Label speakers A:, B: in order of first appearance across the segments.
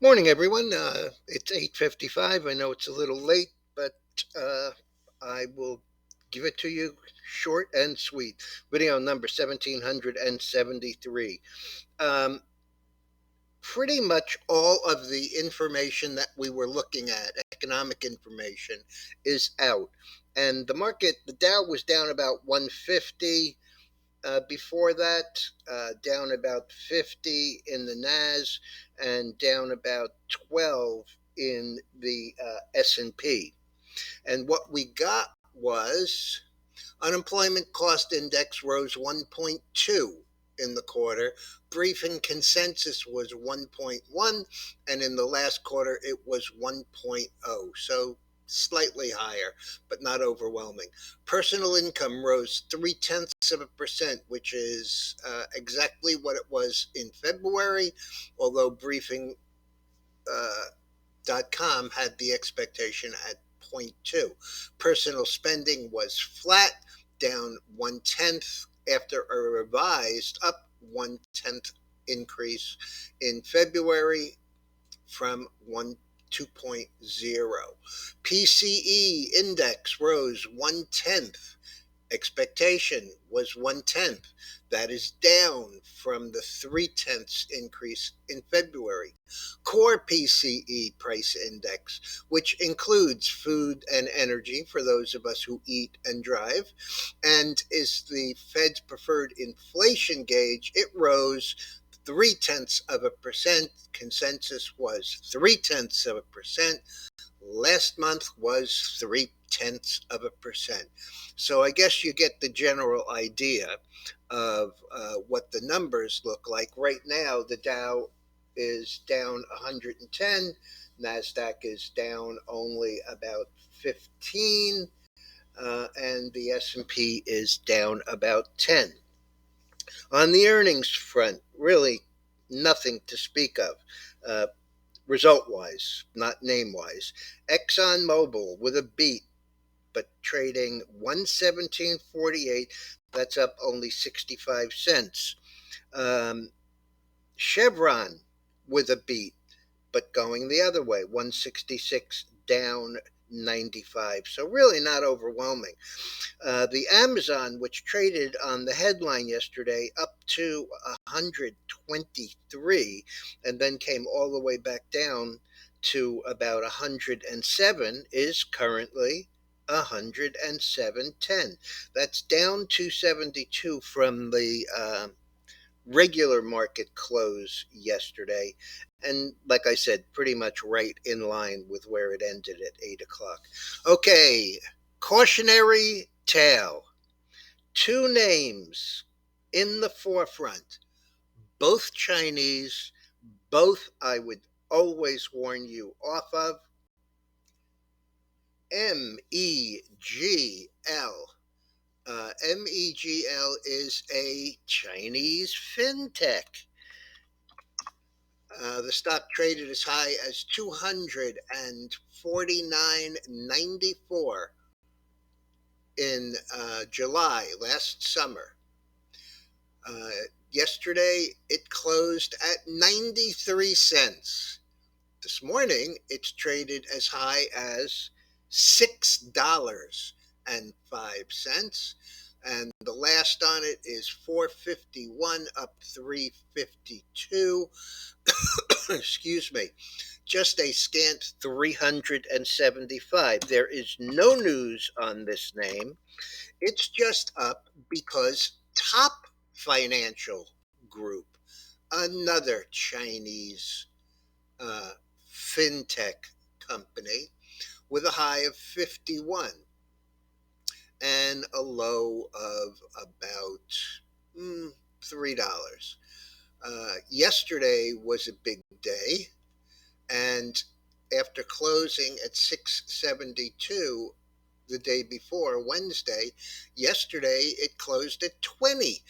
A: Morning, everyone. It's 8:55. I know it's a little late, but I will give it to you short and sweet. Video number 1773. Um, Pretty much all of the information that we were looking at, economic information, is out. And the Dow was down about 150. Before that, down about 50 in the Nas and down about 12 in the S&P. And what we got was unemployment cost index rose 1.2 in the quarter. Briefing consensus was 1.1, and in the last quarter it was 1.0. So slightly higher, but not overwhelming. Personal income rose 0.3%, which is exactly what it was in February, although briefing uh, .com had the expectation at zero point 0.2. Personal spending was flat, down 1/10 after a revised up 1/10 increase in February from 2.0. PCE index rose 1/10. Expectation was 1/10. That is down from the 3/10 increase in February. Core PCE price index, which includes food and energy for those of us who eat and drive, and is the Fed's preferred inflation gauge, it rose 0.3%. Consensus was 0.3%. Last month was 0.3%. So I guess you get the general idea of what the numbers look like. Right now, the Dow is down 110, NASDAQ is down only about 15, and the S&P is down about 10. On the earnings front, really nothing to speak of. Result wise, not name wise. ExxonMobil with a beat, but trading 117.48. That's up only 65 cents. Chevron with a beat, but going the other way, 166 down 95. So really not overwhelming. The Amazon, which traded on the headline yesterday up to 123 and then came all the way back down to about 107, is currently 107.10. That's down 272 from the regular market close yesterday. And like I said, pretty much right in line with where it ended at 8 o'clock. Okay, cautionary tale. Two names in the forefront, both Chinese, both I would always warn you off of. MEGL. MEGL is a Chinese fintech. The stock traded as high as 249.94 in July last summer. Yesterday, it closed at 93 cents. This morning, it's traded as high as $6.05. And the last on it is 451, up 352. Excuse me. Just a scant 375. There is no news on this name. It's just up because Top Financial Group, another Chinese uh, fintech company, with a high of 51 and a low of about $3. Yesterday was a big day, and after closing at 672 the day before, Wednesday, yesterday it closed at 20.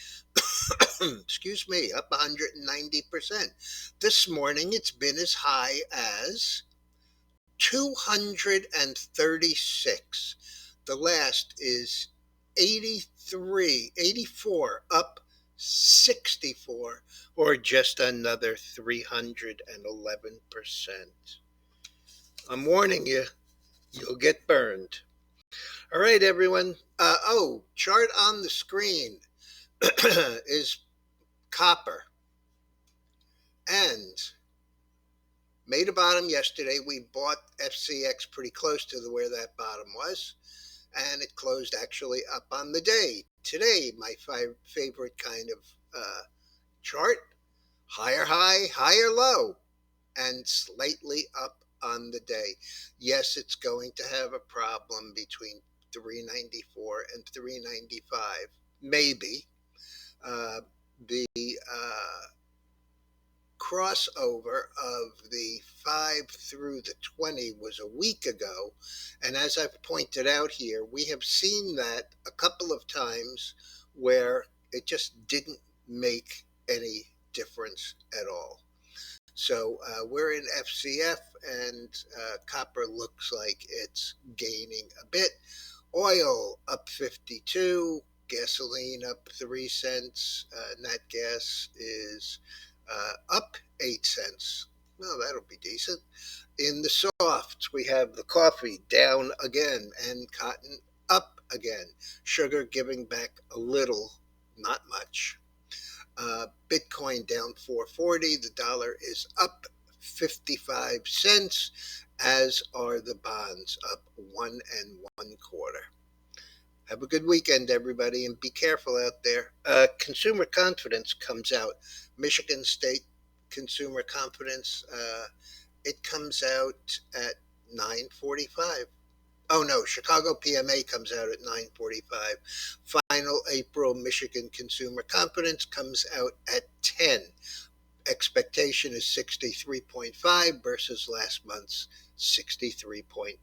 A: Excuse me, up 190%. This morning it's been as high as 236. The last is 84, up 64, or just another 311%. I'm warning you, you'll get burned. All right, everyone. Chart on the screen is copper and made a bottom yesterday. We bought FCX pretty close to where that bottom was, and it closed actually up on the day. Today, my favorite kind of chart: higher high, higher low, and slightly up on the day. Yes, it's going to have a problem between 394 and 395, maybe. Uh, the crossover of the 5 through the 20 was a week ago. And as I've pointed out here, we have seen that a couple of times where it just didn't make any difference at all. So we're in FCF, and copper looks like it's gaining a bit. Oil up 52, gasoline up 3 cents, nat gas is up 8 cents. Well, that'll be decent. In the softs, we have the coffee down again and cotton up again. Sugar giving back a little, not much. Bitcoin down 440. The dollar is up 55 cents, as are the bonds up 1 1/4. Have a good weekend, everybody, and be careful out there. Consumer confidence comes out. Michigan State consumer confidence. It comes out at 9:45. Oh no, Chicago PMA comes out at 9:45. Final April Michigan consumer confidence comes out at 10. Expectation is 63.5 versus last month's 63.5.